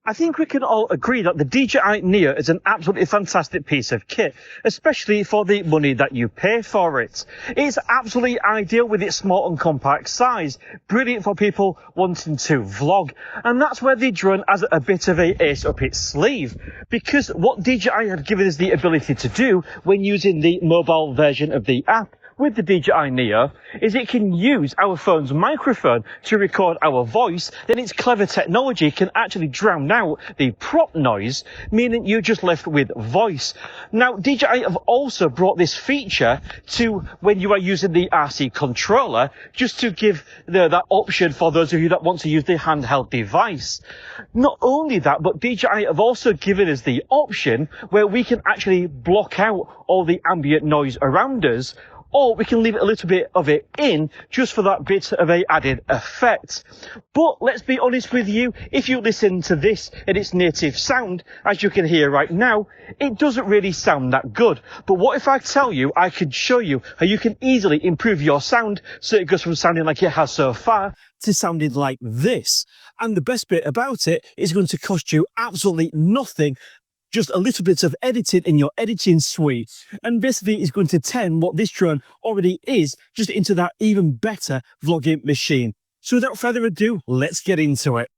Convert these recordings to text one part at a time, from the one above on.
I think we can all agree that the DJI Neo is an absolutely fantastic piece of kit, especially for the money that you pay for it. It's absolutely ideal with its small and compact size, brilliant for people wanting to vlog, and that's where the drone has a bit of a ace up its sleeve, because what DJI have given us the ability to do when using the mobile version of the app with the DJI Neo is it can use our phone's microphone to record our voice. Then its clever technology can actually drown out the prop noise, meaning you're just left with voice. Now, DJI have also brought this feature to when you are using the RC controller, just to give that option for those of you that want to use the handheld device. Not only that, but DJI have also given us the option where we can actually block out all the ambient noise around us, or we can leave a little bit of it in just for that bit of a added effect. But let's be honest with you, if you listen to this in its native sound, as you can hear right now, it doesn't really sound that good. But what if I tell you, I could show you how you can easily improve your sound so it goes from sounding like it has so far to sounding like this. And the best bit about it is going to cost you absolutely nothing, just a little bit of editing in your editing suite, and basically is going to turn what this drone already is just into that even better vlogging machine. So without further ado, let's get into it.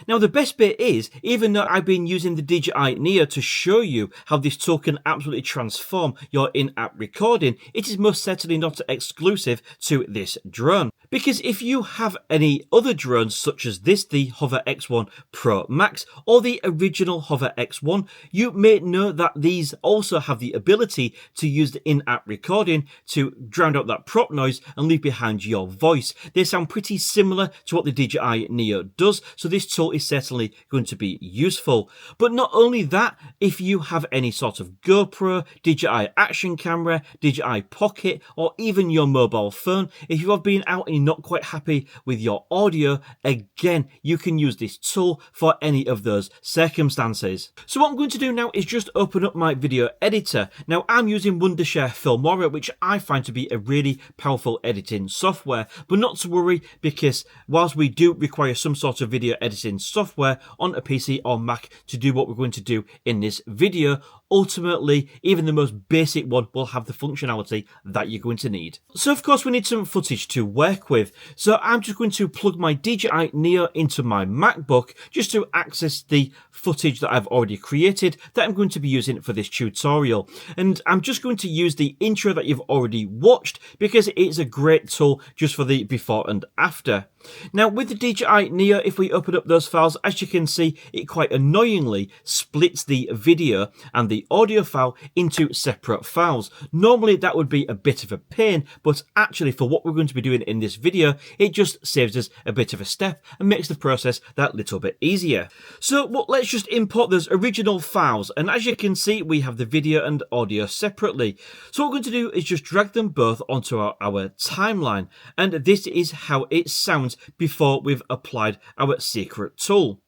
Now, the best bit is, even though I've been using the DJI Neo to show you how this tool can absolutely transform your in-app recording, it is most certainly not exclusive to this drone. Because if you have any other drones such as this, the Hover X1 Pro Max, or the original Hover X1, you may know that these also have the ability to use the in-app recording to drown out that prop noise and leave behind your voice. They sound pretty similar to what the DJI Neo does, so this tool is certainly going to be useful. But not only that, if you have any sort of GoPro, DJI Action camera, DJI Pocket, or even your mobile phone, if you have been out and you're not quite happy with your audio, again, you can use this tool for any of those circumstances. So what I'm going to do now is just open up my video editor. Now, I'm using Wondershare Filmora, which I find to be a really powerful editing software, but not to worry, because whilst we do require some sort of video editing software on a PC or Mac to do what we're going to do in this video, ultimately, even the most basic one will have the functionality that you're going to need. So of course, we need some footage to work with. So I'm just going to plug my DJI Neo into my MacBook just to access the footage that I've already created that I'm going to be using for this tutorial. And I'm just going to use the intro that you've already watched because it's a great tool just for the before and after. Now, with the DJI Neo, if we open up those files, as you can see, it quite annoyingly splits the video and the audio file into separate files. Normally, that would be a bit of a pain, but actually for what we're going to be doing in this video, it just saves us a bit of a step and makes the process that little bit easier. So let's just import those original files. And as you can see, we have the video and audio separately. So what we're going to do is just drag them both onto our timeline. And this is how it sounds before we've applied our secret tool.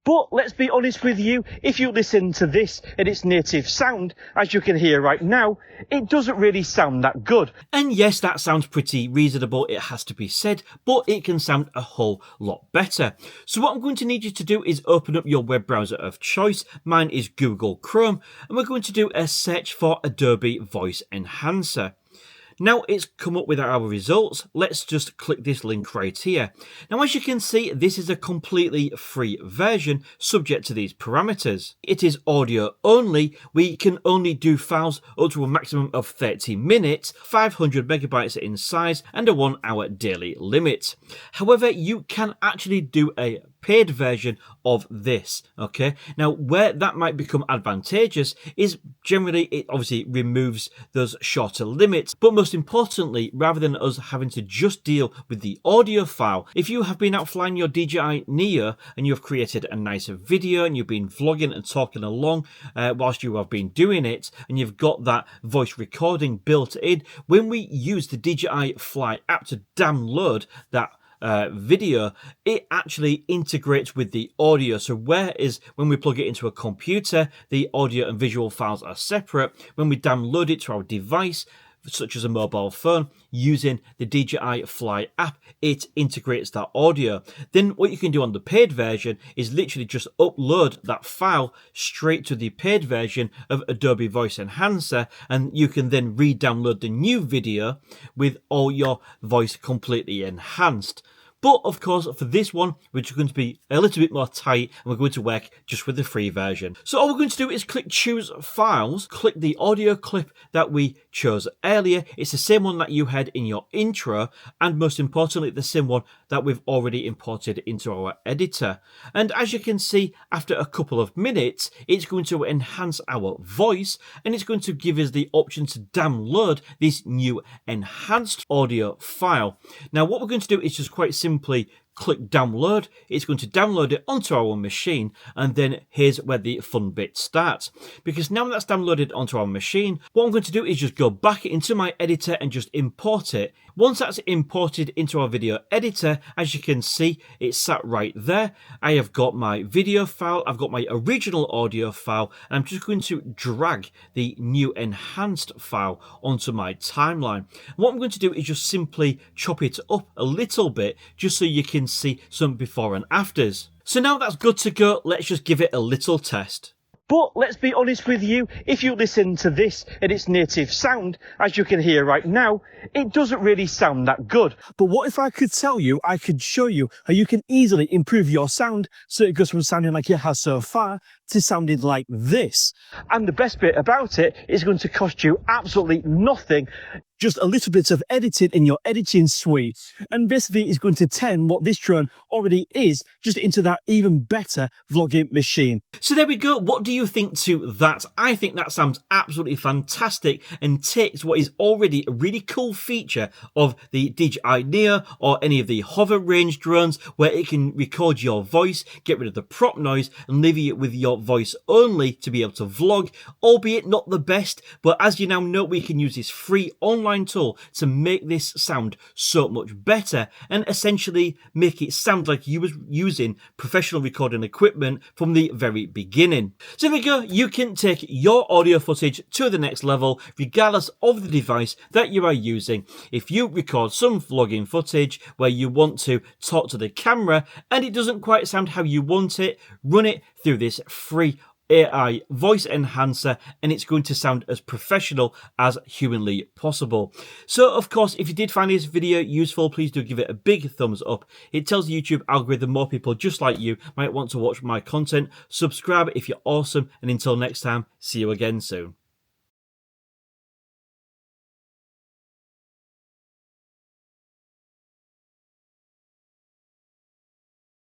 But let's be honest with you, if you listen to this in its native sound, as you can hear right now, it doesn't really sound that good. And yes, that sounds pretty reasonable, it has to be said, but it can sound a whole lot better. So what I'm going to need you to do is open up your web browser of choice. Mine is Google Chrome, and we're going to do a search for Adobe Voice Enhancer. Now it's come up with our results. Let's just click this link right here. Now, as you can see, this is a completely free version subject to these parameters. It is audio only. We can only do files up to a maximum of 30 minutes, 500 megabytes in size, and a 1 hour daily limit. However, you can actually do a paid version of this. Okay, now where that might become advantageous is generally it obviously removes those shorter limits, but most importantly, rather than us having to just deal with the audio file, if you have been out flying your DJI Neo and you've created a nice video and you've been vlogging and talking along whilst you have been doing it, and you've got that voice recording built in, when we use the DJI Fly app to download that video, it actually integrates with the audio. So whereas when we plug it into a computer, the audio and visual files are separate, when we download it to our device, such as a mobile phone, using the DJI Fly app, it integrates that audio. Then what you can do on the paid version is literally just upload that file straight to the paid version of Adobe Voice Enhancer, and you can then re-download the new video with all your voice completely enhanced. But of course, for this one, we're just going to be a little bit more tight, and we're going to work just with the free version. So all we're going to do is click Choose Files, click the audio clip that we chose earlier. It's the same one that you had in your intro, and most importantly, the same one that we've already imported into our editor. And as you can see, after a couple of minutes, it's going to enhance our voice, and it's going to give us the option to download this new enhanced audio file. Now, what we're going to do is just quite simply click download. It's going to download it onto our machine, and then here's where the fun bit starts. Because now that's downloaded onto our machine, what I'm going to do is just go back into my editor and just import it. Once that's imported into our video editor, as you can see, it's sat right there. I have got my video file, I've got my original audio file, and I'm just going to drag the new enhanced file onto my timeline. What I'm going to do is just simply chop it up a little bit, just so you can see some before and afters. So now that's good to go, let's just give it a little test. But let's be honest with you, if you listen to this in its native sound, as you can hear right now, it doesn't really sound that good. But what if I could tell you, I could show you how you can easily improve your sound so it goes from sounding like it has so far to sounding like this. And the best bit about it is going to cost you absolutely nothing. Just a little bit of editing in your editing suite. And basically it's going to turn what this drone already is just into that even better vlogging machine. So there we go. What do you think to that? I think that sounds absolutely fantastic and takes what is already a really cool feature of the DJI Neo or any of the hover range drones, where it can record your voice, get rid of the prop noise, and leave it with your voice only to be able to vlog, albeit not the best. But as you now know, we can use this free online tool to make this sound so much better and essentially make it sound like you was using professional recording equipment from the very beginning. So there we go. You can take your audio footage to the next level regardless of the device that you are using. If you record some vlogging footage where you want to talk to the camera and it doesn't quite sound how you want it, run it through this free AI voice enhancer, and it's going to sound as professional as humanly possible. So of course, if you did find this video useful, please do give it a big thumbs up. It tells the YouTube algorithm more people just like you might want to watch my content. Subscribe if you're awesome, and until next time, see you again soon.